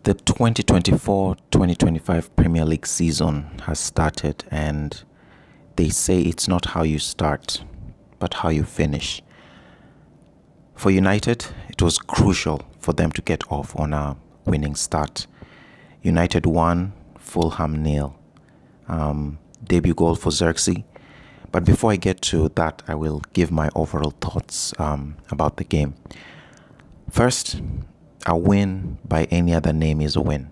The 2024-2025 Premier League season has started, and they say it's not how you start, but how you finish. For United, it was crucial for them to get off on a winning start. United won, Fulham nil. Debut goal for Xerxes. But before I get to that, I will give my overall thoughts about the game. First, a win by any other name is a win.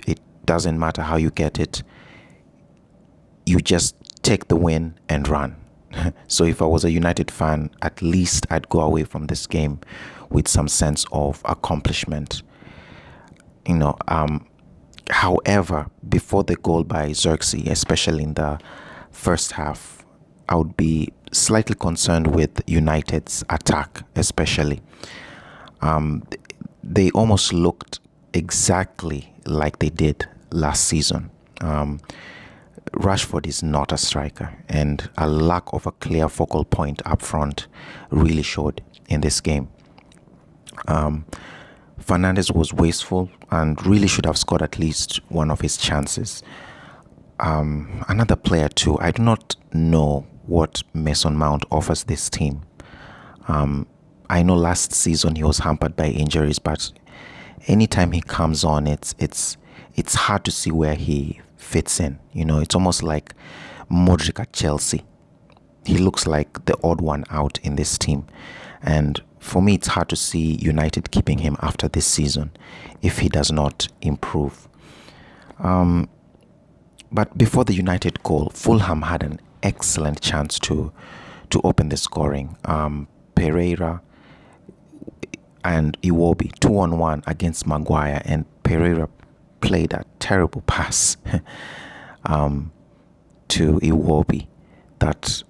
It doesn't matter how you get it. You just take the win and run. So if I was a United fan, at least I'd go away from this game with some sense of accomplishment. However, before the goal by Xerxes, especially in the first half, I would be slightly concerned with United's attack, especially. They almost looked exactly like they did last season. Rashford is not a striker, and a lack of a clear focal point up front really showed in this game. Fernandes was wasteful and really should have scored at least one of his chances. Another player too, I do not know what Mason Mount offers this team. I know last season he was hampered by injuries, but anytime he comes on, it's hard to see where he fits in. It's almost like Modric at Chelsea. He looks like the odd one out in this team. And for me, it's hard to see United keeping him after this season if he does not improve. But before the United goal, Fulham had an excellent chance to open the scoring. Pereira and Iwobi 2-on-1 against Maguire, and Pereira played a terrible pass to Iwobi that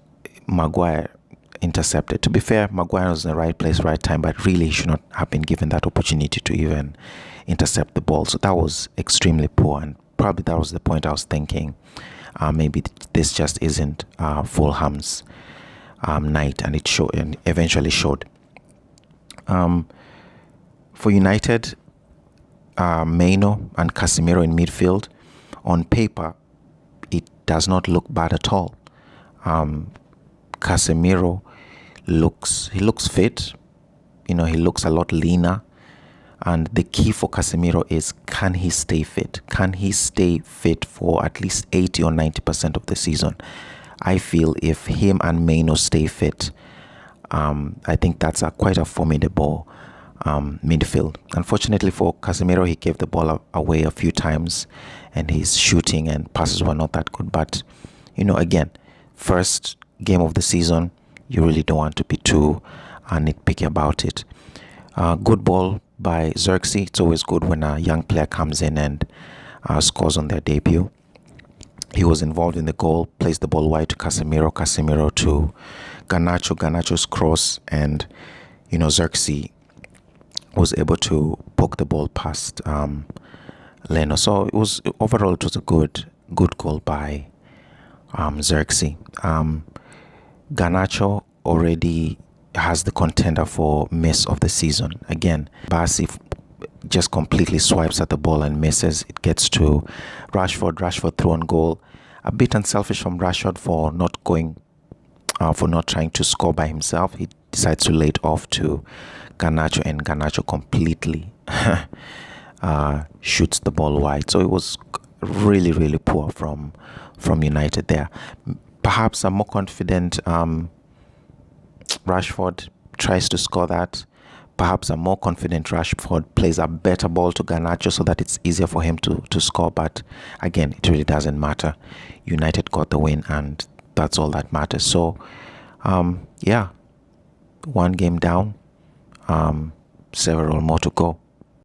Maguire intercepted. To be fair, Maguire was in the right place, right time, but really he should not have been given that opportunity to even intercept the ball. So that was extremely poor, and probably that was the point I was thinking. Maybe this just isn't Fulham's night, and it showed, and eventually showed. For United, Mainoo and Casemiro in midfield, on paper, it does not look bad at all. Casemiro looks fit. He looks a lot leaner. And the key for Casemiro is, can he stay fit? Can he stay fit for at least 80 or 90% of the season? I feel if him and Mainoo stay fit, I think that's quite a formidable midfield. Unfortunately for Casemiro, he gave the ball away a few times, and his shooting and passes were not that good. But, again, first game of the season, you really don't want to be too nitpicky about it. Good ball by Xerxes. It's always good when a young player comes in and scores on their debut. He was involved in the goal, placed the ball wide to Casemiro to Garnacho's cross, and Xerxes was able to poke the ball past Leno. So it was a good goal by Xerxes. Garnacho already has the contender for miss of the season. Again, Basi just completely swipes at the ball and misses. It gets to Rashford through on goal. A bit unselfish from Rashford for not trying to score by himself. He decides to lay it off to Garnacho, and Garnacho completely shoots the ball wide. So it was really, really poor from United there. Perhaps a more confident Rashford tries to score that. Perhaps a more confident Rashford plays a better ball to Garnacho so that it's easier for him to score. But again, it really doesn't matter. United got the win, and that's all that matters. So, one game down, several more to go.